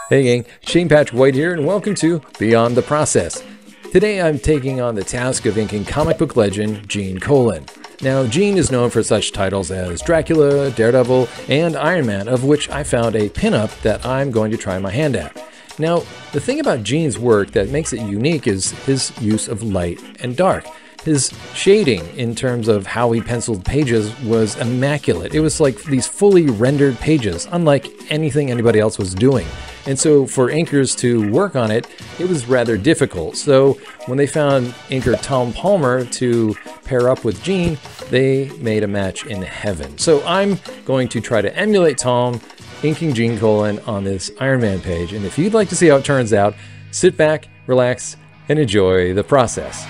Hey gang, Shane Patrick White here, and welcome to Beyond the Process. Today I'm taking on the task of inking comic book legend Gene Colan. Now, Gene is known for such titles as Dracula, Daredevil, and Iron Man, of which I found a pinup that I'm going to try my hand at. Now, the thing about Gene's work that makes it unique is his use of light and dark. His shading, in terms of how he penciled pages, was immaculate. It was like these fully rendered pages, unlike anything anybody else was doing. And so for inkers to work on it, it was rather difficult. So when they found inker Tom Palmer to pair up with Gene, they made a match in heaven. So I'm going to try to emulate Tom inking Gene Colan on this Iron Man page. And if you'd like to see how it turns out, sit back, relax, and enjoy the process.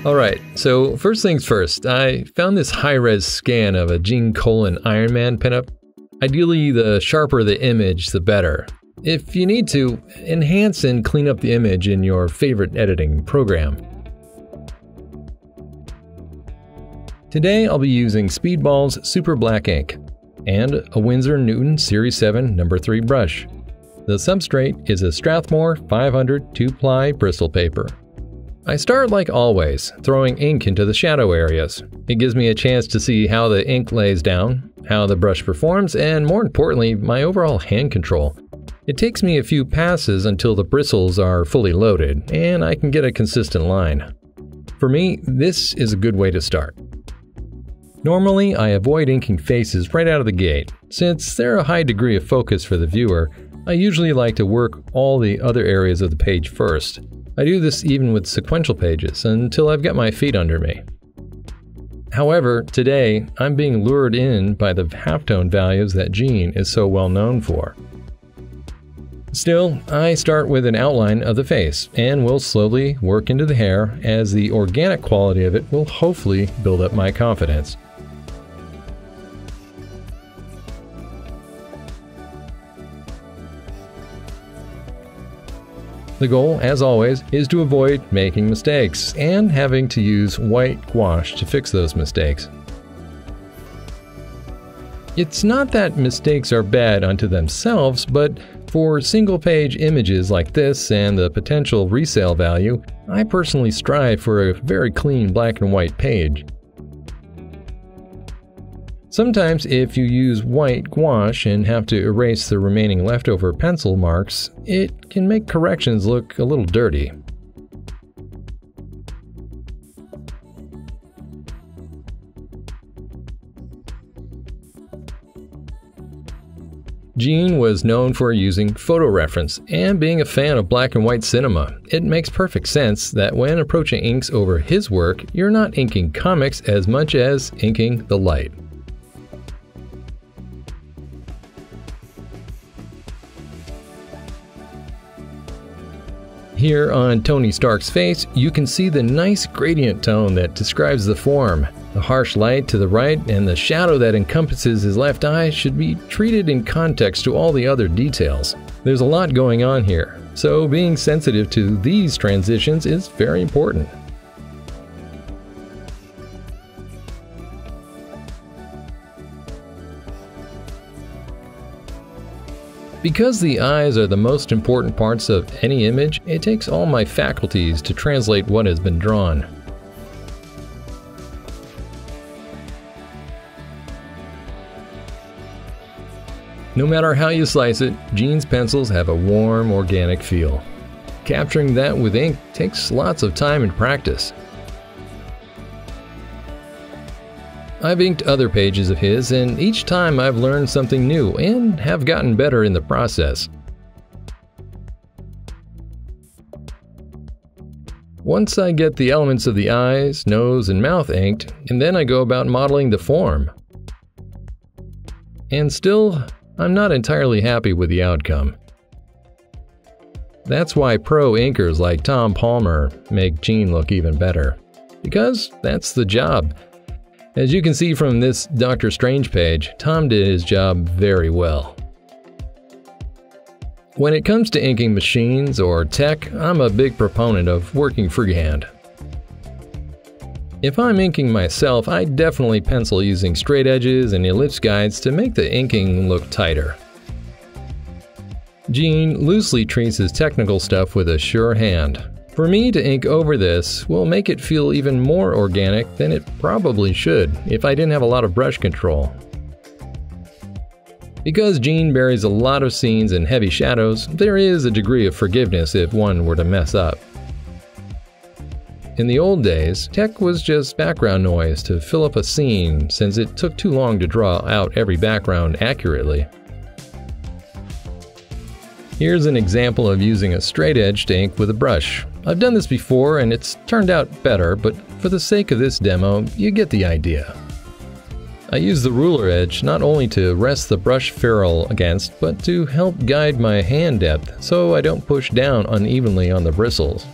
Alright, so first things first, I found this high-res scan of a Gene Colan Iron Man pinup. Ideally, the sharper the image, the better. If you need to, enhance and clean up the image in your favorite editing program. Today I'll be using Speedball's Super Black ink and a Winsor Newton Series 7 No. 3 brush. The substrate is a Strathmore 500 2-ply bristle paper. I start like always, throwing ink into the shadow areas. It gives me a chance to see how the ink lays down, how the brush performs, and more importantly, my overall hand control. It takes me a few passes until the bristles are fully loaded, and I can get a consistent line. For me, this is a good way to start. Normally, I avoid inking faces right out of the gate. Since they're a high degree of focus for the viewer, I usually like to work all the other areas of the page first. I do this even with sequential pages until I've got my feet under me. However, today I'm being lured in by the halftone values that Gene is so well known for. Still, I start with an outline of the face and will slowly work into the hair, as the organic quality of it will hopefully build up my confidence. The goal, as always, is to avoid making mistakes and having to use white gouache to fix those mistakes. It's not that mistakes are bad unto themselves, but for single-page images like this and the potential resale value, I personally strive for a very clean black and white page. Sometimes if you use white gouache and have to erase the remaining leftover pencil marks, it can make corrections look a little dirty. Gene was known for using photo reference and being a fan of black and white cinema. It makes perfect sense that when approaching inks over his work, you're not inking comics as much as inking the light. Here on Tony Stark's face, you can see the nice gradient tone that describes the form. The harsh light to the right and the shadow that encompasses his left eye should be treated in context to all the other details. There's a lot going on here, so being sensitive to these transitions is very important. Because the eyes are the most important parts of any image, it takes all my faculties to translate what has been drawn. No matter how you slice it, Gene's pencils have a warm, organic feel. Capturing that with ink takes lots of time and practice. I've inked other pages of his, and each time I've learned something new and have gotten better in the process. Once I get the elements of the eyes, nose, and mouth inked, and then I go about modeling the form. And still, I'm not entirely happy with the outcome. That's why pro inkers like Tom Palmer make Gene look even better. Because that's the job. As you can see from this Dr. Strange page, Tom did his job very well. When it comes to inking machines or tech, I'm a big proponent of working freehand. If I'm inking myself, I definitely pencil using straight edges and ellipse guides to make the inking look tighter. Gene loosely treats his technical stuff with a sure hand. For me to ink over this will make it feel even more organic than it probably should if I didn't have a lot of brush control. Because Gene buries a lot of scenes in heavy shadows, there is a degree of forgiveness if one were to mess up. In the old days, tech was just background noise to fill up a scene since it took too long to draw out every background accurately. Here's an example of using a straight edge to ink with a brush. I've done this before and it's turned out better, but for the sake of this demo, you get the idea. I use the ruler edge not only to rest the brush ferrule against, but to help guide my hand depth so I don't push down unevenly on the bristles.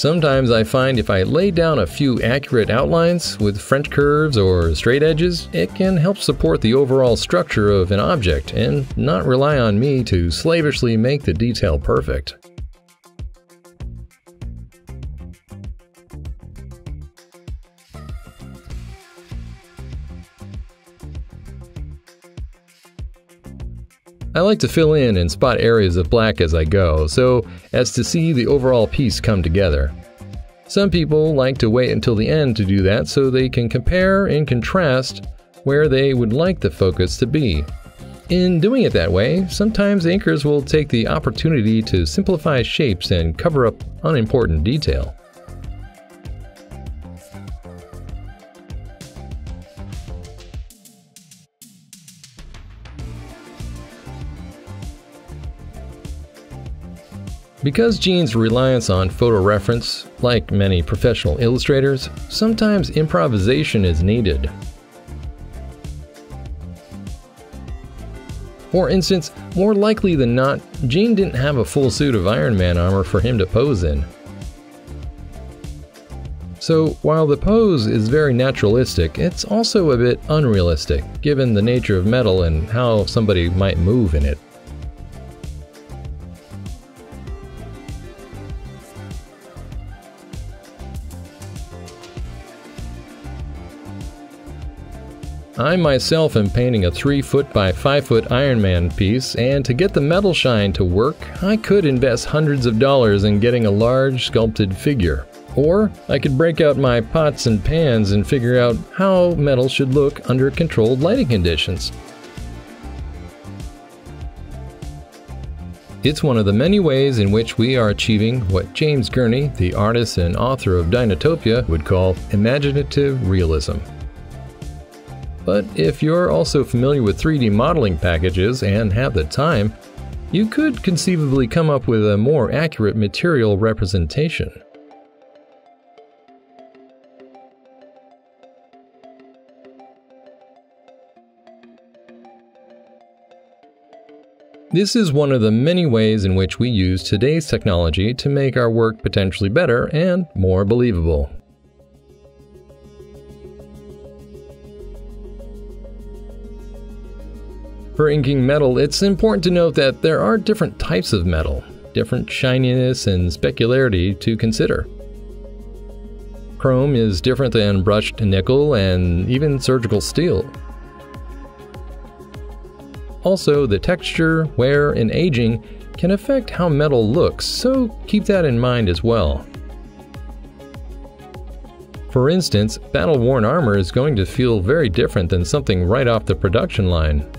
Sometimes I find if I lay down a few accurate outlines with French curves or straight edges, it can help support the overall structure of an object and not rely on me to slavishly make the detail perfect. I like to fill in and spot areas of black as I go, so as to see the overall piece come together. Some people like to wait until the end to do that so they can compare and contrast where they would like the focus to be. In doing it that way, sometimes inkers will take the opportunity to simplify shapes and cover up unimportant detail. Because Gene's reliance on photo reference, like many professional illustrators, sometimes improvisation is needed. For instance, more likely than not, Gene didn't have a full suit of Iron Man armor for him to pose in. So while the pose is very naturalistic, it's also a bit unrealistic, given the nature of metal and how somebody might move in it. I myself am painting a 3 foot by 5 foot Iron Man piece, and to get the metal shine to work, I could invest hundreds of dollars in getting a large sculpted figure. Or I could break out my pots and pans and figure out how metal should look under controlled lighting conditions. It's one of the many ways in which we are achieving what James Gurney, the artist and author of Dinotopia, would call imaginative realism. But if you're also familiar with 3D modeling packages and have the time, you could conceivably come up with a more accurate material representation. This is one of the many ways in which we use today's technology to make our work potentially better and more believable. For inking metal, it's important to note that there are different types of metal, different shininess and specularity to consider. Chrome is different than brushed nickel and even surgical steel. Also, the texture, wear, and aging can affect how metal looks, so keep that in mind as well. For instance, battle-worn armor is going to feel very different than something right off the production line.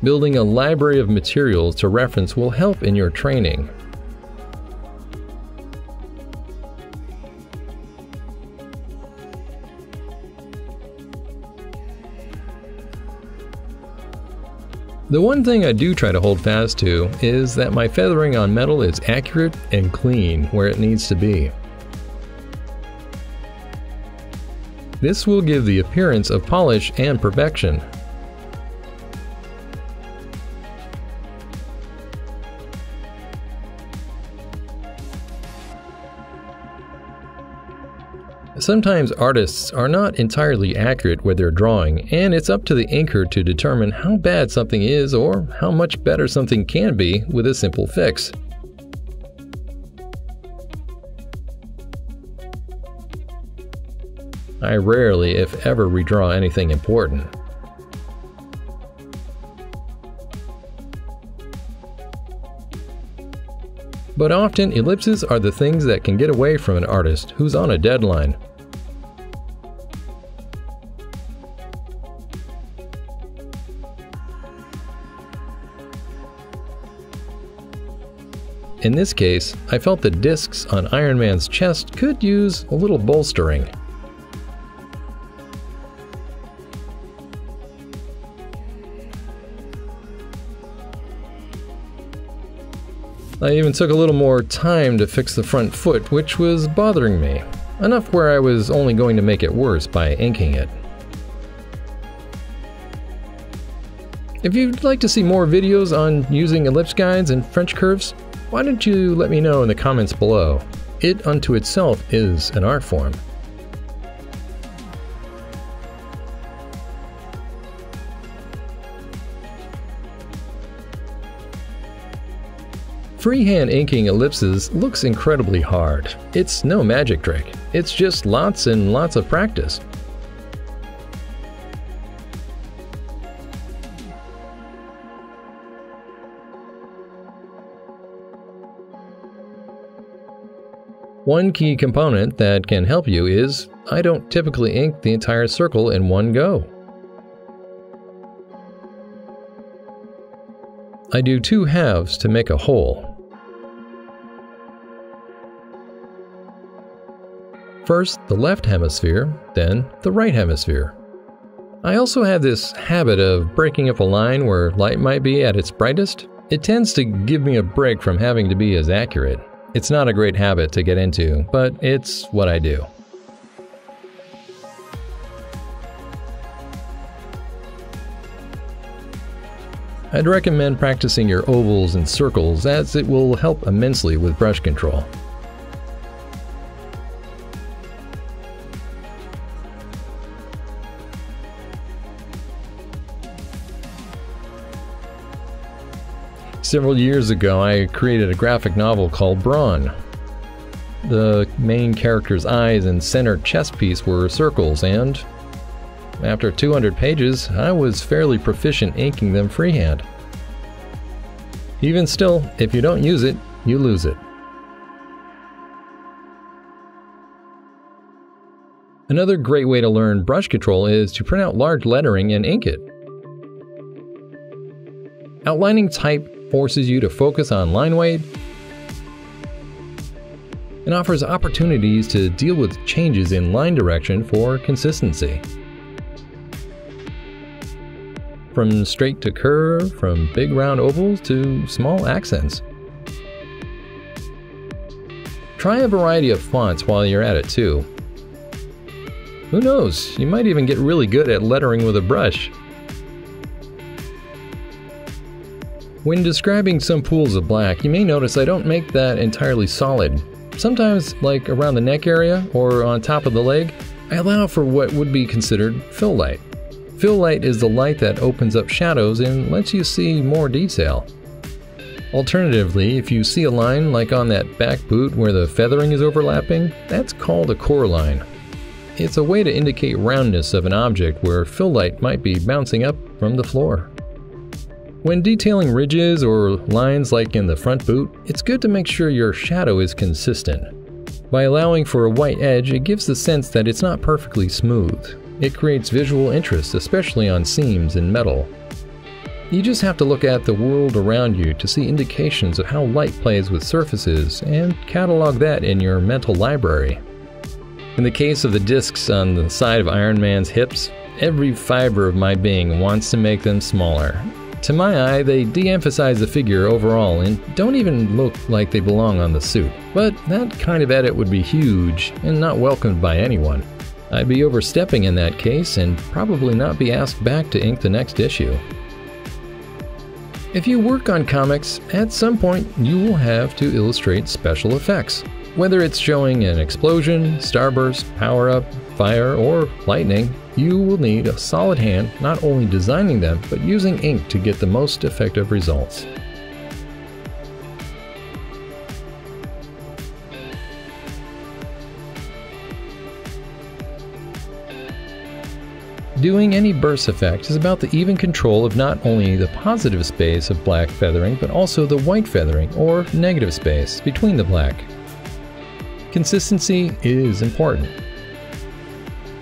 Building a library of materials to reference will help in your training. The one thing I do try to hold fast to is that my feathering on metal is accurate and clean where it needs to be. This will give the appearance of polish and perfection. Sometimes artists are not entirely accurate with their drawing, and it's up to the inker to determine how bad something is or how much better something can be with a simple fix. I rarely, if ever, redraw anything important. But often, ellipses are the things that can get away from an artist who's on a deadline. In this case, I felt the discs on Iron Man's chest could use a little bolstering. I even took a little more time to fix the front foot, which was bothering me, enough where I was only going to make it worse by inking it. If you'd like to see more videos on using ellipse guides and French curves, why don't you let me know in the comments below? It unto itself is an art form. Freehand inking ellipses looks incredibly hard. It's no magic trick. It's just lots and lots of practice. One key component that can help you is I don't typically ink the entire circle in one go. I do two halves to make a whole. First the left hemisphere, then the right hemisphere. I also have this habit of breaking up a line where light might be at its brightest. It tends to give me a break from having to be as accurate. It's not a great habit to get into, but it's what I do. I'd recommend practicing your ovals and circles, as it will help immensely with brush control. Several years ago, I created a graphic novel called Brawn. The main character's eyes and center chest piece were circles, and after 200 pages, I was fairly proficient inking them freehand. Even still, if you don't use it, you lose it. Another great way to learn brush control is to print out large lettering and ink it. Outlining type forces you to focus on line weight and offers opportunities to deal with changes in line direction for consistency. From straight to curve, from big round ovals to small accents. Try a variety of fonts while you're at it too. Who knows, you might even get really good at lettering with a brush. When describing some pools of black, you may notice I don't make that entirely solid. Sometimes, like around the neck area or on top of the leg, I allow for what would be considered fill light. Fill light is the light that opens up shadows and lets you see more detail. Alternatively, if you see a line like on that back boot where the feathering is overlapping, that's called a core line. It's a way to indicate roundness of an object where fill light might be bouncing up from the floor. When detailing ridges or lines like in the front boot, it's good to make sure your shadow is consistent. By allowing for a white edge, it gives the sense that it's not perfectly smooth. It creates visual interest, especially on seams and metal. You just have to look at the world around you to see indications of how light plays with surfaces and catalog that in your mental library. In the case of the discs on the side of Iron Man's hips, every fiber of my being wants to make them smaller. To my eye, they de-emphasize the figure overall and don't even look like they belong on the suit. But that kind of edit would be huge and not welcomed by anyone. I'd be overstepping in that case and probably not be asked back to ink the next issue. If you work on comics, at some point you will have to illustrate special effects. Whether it's showing an explosion, starburst, power-up, fire, or lightning, you will need a solid hand not only designing them, but using ink to get the most effective results. Doing any burst effect is about the even control of not only the positive space of black feathering, but also the white feathering or negative space between the black. Consistency is important.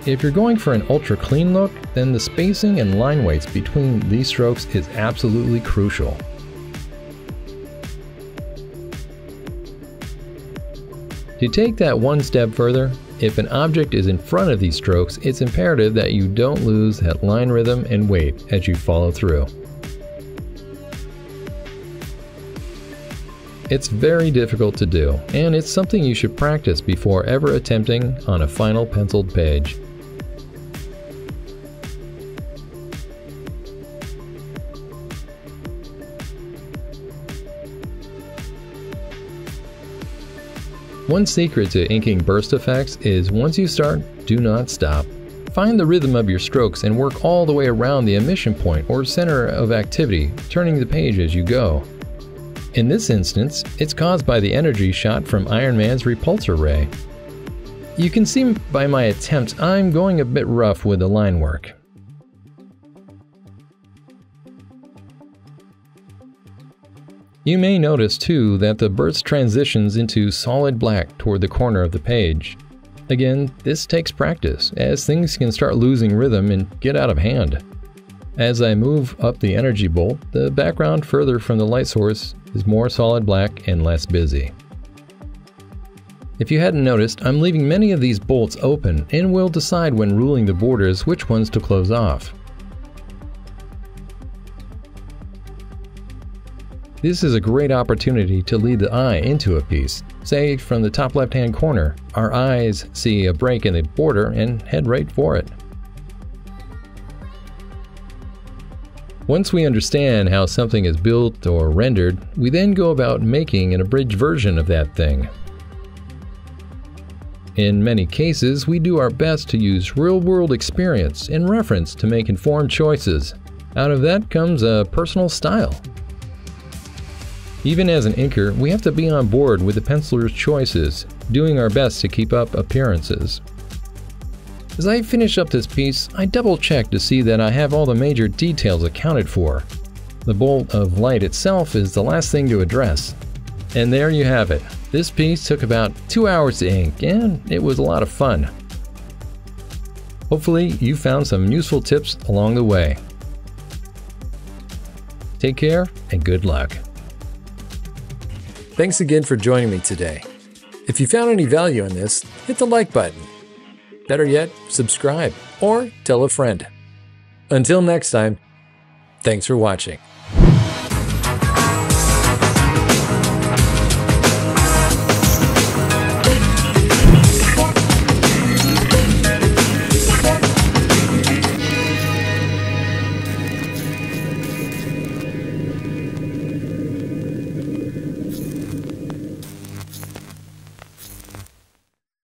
If you're going for an ultra clean look, then the spacing and line weights between these strokes is absolutely crucial. To take that one step further, if an object is in front of these strokes, it's imperative that you don't lose that line rhythm and weight as you follow through. It's very difficult to do, and it's something you should practice before ever attempting on a final penciled page. One secret to inking burst effects is once you start, do not stop. Find the rhythm of your strokes and work all the way around the emission point or center of activity, turning the page as you go. In this instance, it's caused by the energy shot from Iron Man's repulsor ray. You can see by my attempt I'm going a bit rough with the line work. You may notice too that the burst transitions into solid black toward the corner of the page. Again, this takes practice, as things can start losing rhythm and get out of hand. As I move up the energy bolt, the background further from the light source is more solid black and less busy. If you hadn't noticed, I'm leaving many of these bolts open and will decide when ruling the borders which ones to close off. This is a great opportunity to lead the eye into a piece. Say from the top left-hand corner, our eyes see a break in the border and head right for it. Once we understand how something is built or rendered, we then go about making an abridged version of that thing. In many cases, we do our best to use real-world experience and reference to make informed choices. Out of that comes a personal style. Even as an inker, we have to be on board with the penciler's choices, doing our best to keep up appearances. As I finish up this piece, I double-check to see that I have all the major details accounted for. The bolt of light itself is the last thing to address. And there you have it. This piece took about 2 hours to ink, and it was a lot of fun. Hopefully, you found some useful tips along the way. Take care, and good luck. Thanks again for joining me today. If you found any value in this, hit the like button. Better yet, subscribe or tell a friend. Until next time, thanks for watching.